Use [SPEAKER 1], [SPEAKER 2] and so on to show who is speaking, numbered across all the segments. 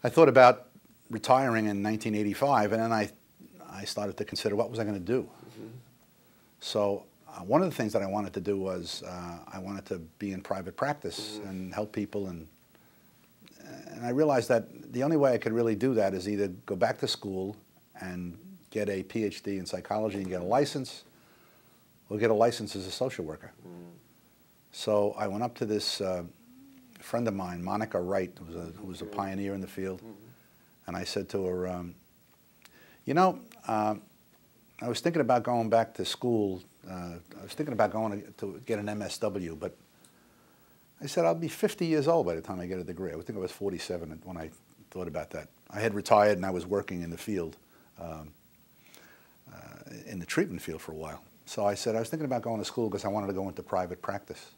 [SPEAKER 1] I thought about retiring in 1985, and then I started to consider what was I going to do. So one of the things that I wanted to do was I wanted to be in private practice and help people, and I realized that the only way I could really do that is either go back to school and get a PhD in psychology and get a license, or get a license as a social worker. So I went up to this friend of mine, Monica Wright, who was a pioneer in the field, and I said to her, you know, I was thinking about going back to school. I was thinking about going to get an MSW, but I said I'll be 50 years old by the time I get a degree. I would think I was 47 when I thought about that. I had retired and I was working in the field, in the treatment field for a while. So I said I was thinking about going to school because I wanted to go into private practice.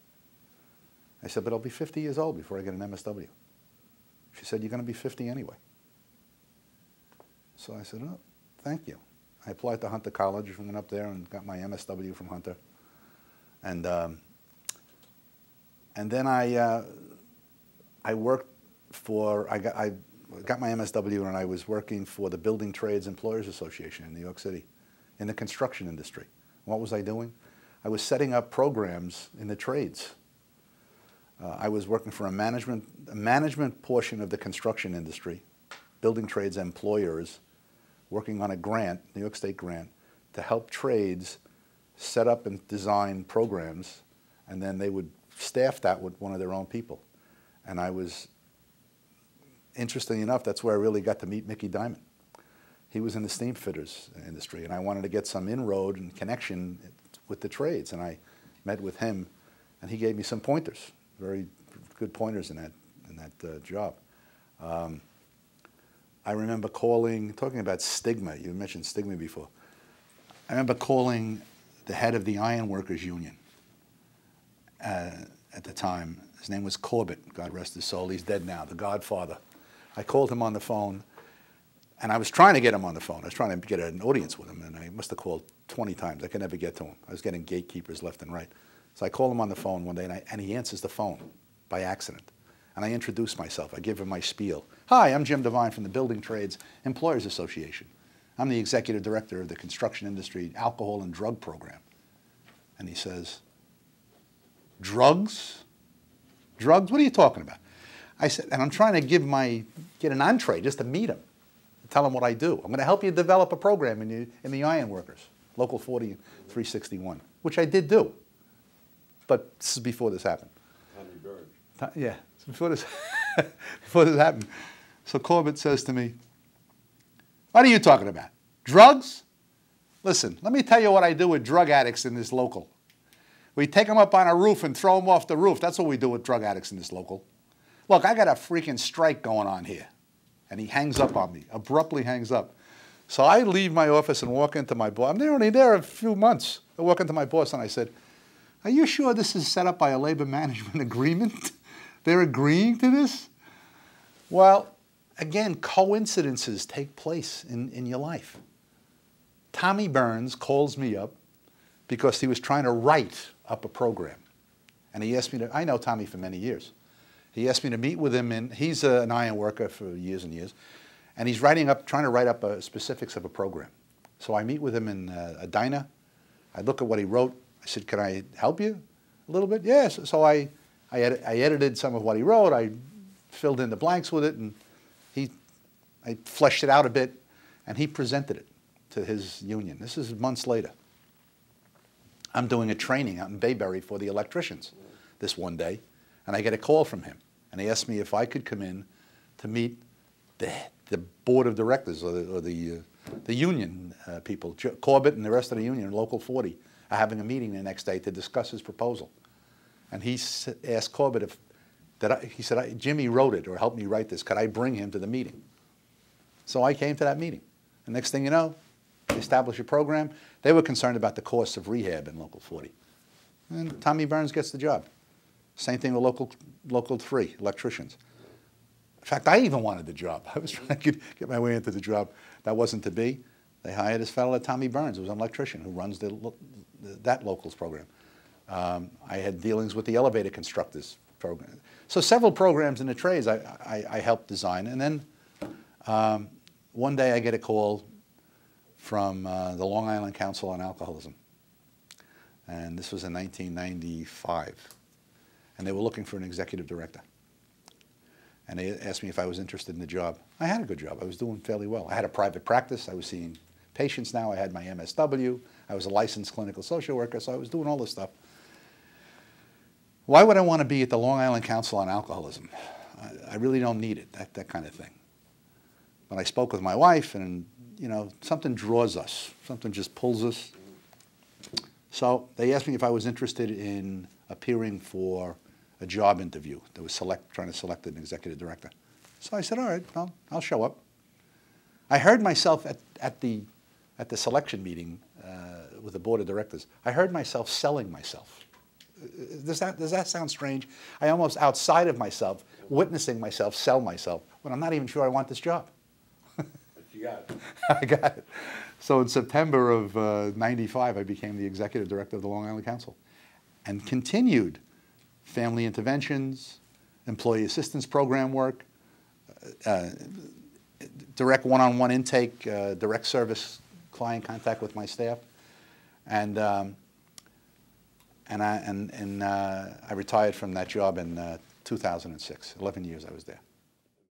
[SPEAKER 1] I said, but I'll be 50 years old before I get an MSW. She said, you're going to be 50 anyway. So I said, oh, thank you. I applied to Hunter College and went up there and got my MSW from Hunter. And then I worked for, I got my MSW and I was working for the Building Trades Employers Association in New York City in the construction industry. What was I doing? I was setting up programs in the trades. I was working for a management portion of the construction industry, Building Trades Employers, working on a grant, New York State grant, to help trades set up and design programs, and then they would staff that with one of their own people. And I was, interestingly enough, that's where I really got to meet Mickey Diamond. He was in the steam fitters industry, and I wanted to get some inroad and connection with the trades, and I met with him, and he gave me some pointers, very good pointers in that job. I remember talking about stigma, you mentioned stigma before. I remember calling the head of the Iron Workers Union at the time. His name was Corbett, God rest his soul. He's dead now, the godfather. I called him on the phone, and I was trying to get him on the phone. I was trying to get an audience with him, and I must have called 20 times. I could never get to him. I was getting gatekeepers left and right. So I called him on the phone one day, and he answers the phone by accident. And I introduce myself. I give him my spiel. Hi, I'm Jim Devine from the Building Trades Employers Association. I'm the executive director of the construction industry alcohol and drug program. And he says, drugs? Drugs? What are you talking about? I said, and I'm trying to get an entree just to meet him, to tell him what I do. I'm going to help you develop a program in the Iron Workers, Local 40 and 361, which I did do. But this is before this happened. Yeah, before this happened. So Corbett says to me, what are you talking about? Drugs? Listen, let me tell you what I do with drug addicts in this local. We take them up on a roof and throw them off the roof. That's what we do with drug addicts in this local. Look, I got a freaking strike going on here. And he hangs up on me, abruptly hangs up. So I leave my office and walk into my boss. I'm only there a few months. I walk into my boss and I said, are you sure this is set up by a labor management agreement? They're agreeing to this? Well, again, coincidences take place in your life. Tommy Burns calls me up because he was trying to write up a program. And he asked me to, I know Tommy for many years. He asked me to meet with him, and he's an iron worker for years and years. And he's trying to write up specifics of a program. So I meet with him in Edina. I look at what he wrote. I said, can I help you a little bit? Yes. So I edited some of what he wrote. I filled in the blanks with it, and I fleshed it out a bit, and he presented it to his union. This is months later. I'm doing a training out in Bayberry for the electricians this one day, and I get a call from him. And he asked me if I could come in to meet the board of directors or the union people. Corbett and the rest of the union, Local 40, are having a meeting the next day to discuss his proposal. And he asked Corbett he said, Jimmy wrote it or helped me write this. Could I bring him to the meeting? So I came to that meeting. The next thing you know, they established a program. They were concerned about the costs of rehab in Local 40. And Tommy Burns gets the job. Same thing with Local 3, electricians. In fact, I even wanted the job. I was trying to get my way into the job. That wasn't to be. They hired this fellow, Tommy Burns, who was an electrician, who runs that locals program. I had dealings with the elevator constructors program. So several programs in the trades I helped design. And then One day I get a call from the Long Island Council on Alcoholism. And this was in 1995. And they were looking for an executive director. And they asked me if I was interested in the job. I had a good job. I was doing fairly well. I had a private practice. I was seeing patients now. I had my MSW. I was a licensed clinical social worker, so I was doing all this stuff. Why would I want to be at the Long Island Council on Alcoholism? I really don't need it, that kind of thing. But I spoke with my wife, and you know, something draws us. Something just pulls us. So they asked me if I was interested in appearing for a job interview that was trying to select an executive director. So I said, all right, I'll show up. I heard myself at the selection meeting with the board of directors. I heard myself selling myself. Does that sound strange? I almost outside of myself, witnessing myself sell myself when I'm not even sure I want this job.
[SPEAKER 2] But you got it.
[SPEAKER 1] I got it. So in September of '95, I became the executive director of the Long Island Council and continued family interventions, employee assistance program work, direct one-on-one intake, direct service client contact with my staff. And I retired from that job in 2006. 11 years I was there.